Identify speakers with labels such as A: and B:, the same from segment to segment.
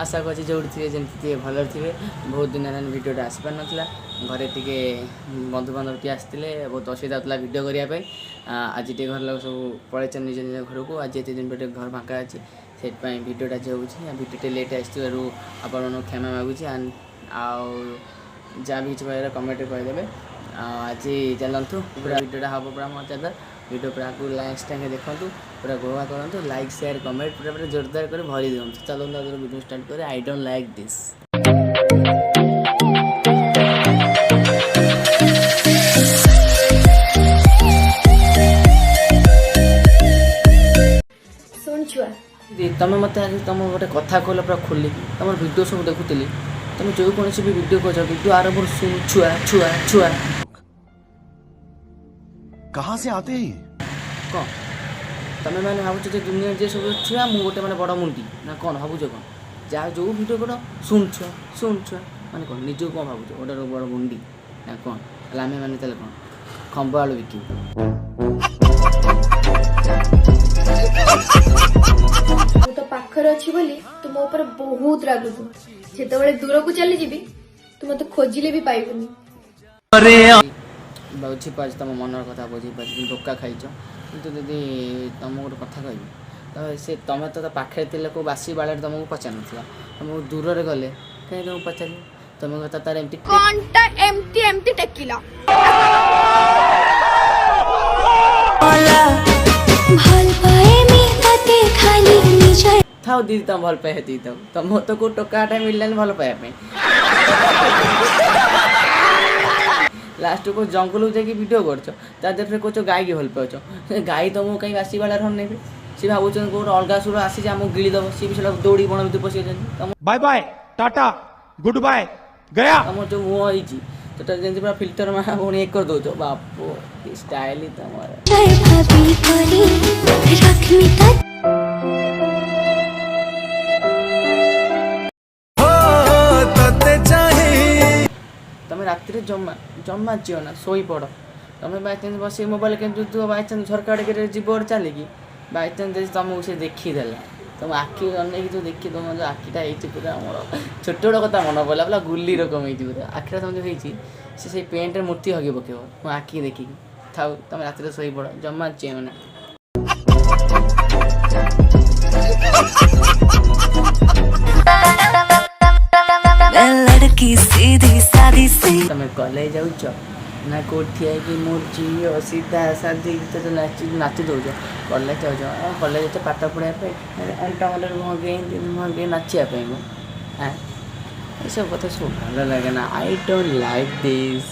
A: आशा कर जो थे जमी भल थे बहुत दिन भिडियोटा आसपार नाला घरे टे बंधु बांधव टे आसते बहुत असुविधा होता भिडियो करने आज टे घर लोग सब पलैच निज निज घर को आज एत दिन पे घर फाँका अच्छे से भिडियोटा जो भिडियो लेट आसू आपण क्षमा मागुची जहाँ भी किसी कमेंट करदे आज चलतु पूरा भिडियोटा हम पूरा मजादार भिडियो पूरा को लास्ट टाइम देखूँ पूरा गोवा करूँ लाइक शेयर कमेंट पूरा पूरा जोरदार कर भरी दिखाँ चलते वीडियो स्टार्ट करें आई डोंट लाइक दिस। तुम मत आज तुम गोटे कथा कहल पूरा खोलिकी तुम भिडियो सब देखुली तुम जो कौन भी भिडियो कर भिडियो आरंभ सुन छुआ छुआ छुआ
B: कहाँ से आते हैं
A: कौन तुम मैंने भावुच दुनिया जे सब छुआ मु गोटे मैंने बड़ मुंडी ना कौन भावुच कौन जहाँ जो भिडियो कर शुण छुआ मैंने कौन निज कौन भावुच गोटे बड़ मुंडी ना कौन आम मैंने कौन खंब आलू बिक
C: तो पाखर अच्छी बोली तू मो ऊपर बहुत रागुचु जिते दूर को चली जी तू मत खोजिले भी पाइबुनी
A: बुझीपार तुम मनर कथा बुझीपार तुम धोखा खाई कि दीदी तुम गोटे कथा कह तो से तुम तो पाखे थे को बासी बाड़े तुमको पचार ना तुमको दूर से गले कहीं तुमको पचार तुम कथा तार
C: एमती टेकिला
A: था दीदी तुम भल पाए तुम तो को टोकाटा मिललानी भल पाइबा लास्ट को जंगल जाकि वीडियो कर कौच गाई की भल पाच गाई तुमको कहीं बासी बाड़ा रन ने सी भावुँ कौन अलग सुर आसी आम गिड़ीदब सी भी दौड़ी बण भर पशि
B: bye bye tata goodbye गया
A: तुम जो मुह होती तो जमी पूरा फिल्टर मार पुणी एक कर दौच बापो स्टाइल तुम तुम राति जमा जमा झील ना शोई पड़ तुम बाईचान्स बस मोबाइल के बाईचान्स झरका टे जीव चलिकी बाईचान्स तुमको से देखीदेला तुम आखि अनेक तो देखी तुम जो आखिटा होती पूरा मोर छोट छोट कथा मन पड़ा पूरा गुली रकम होती पूरा आखिटा तुम जो होती से पेंट मूर्ति हगे पकेब मो आखि देखिकी था तुम राति शोई पड़ जमा झील ना तुम कॉलेज जाऊच ना कौटी कि मोर झील सीधा साधी गीत नाची दौच कॉलेज जाऊच कॉलेज पाठ पढ़ाई अंटा मुहगे नाचापी हाँ ये सब कथा सब भल लगे ना आई डोंट लाइक दिस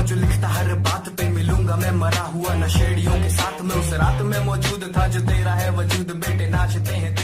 D: जो लिखता हर बात पे मिलूंगा मैं मरा हुआ नशेड़ियों के साथ में उस रात में मौजूद था जो तेरा है वजूद बेटे नाचते हैं।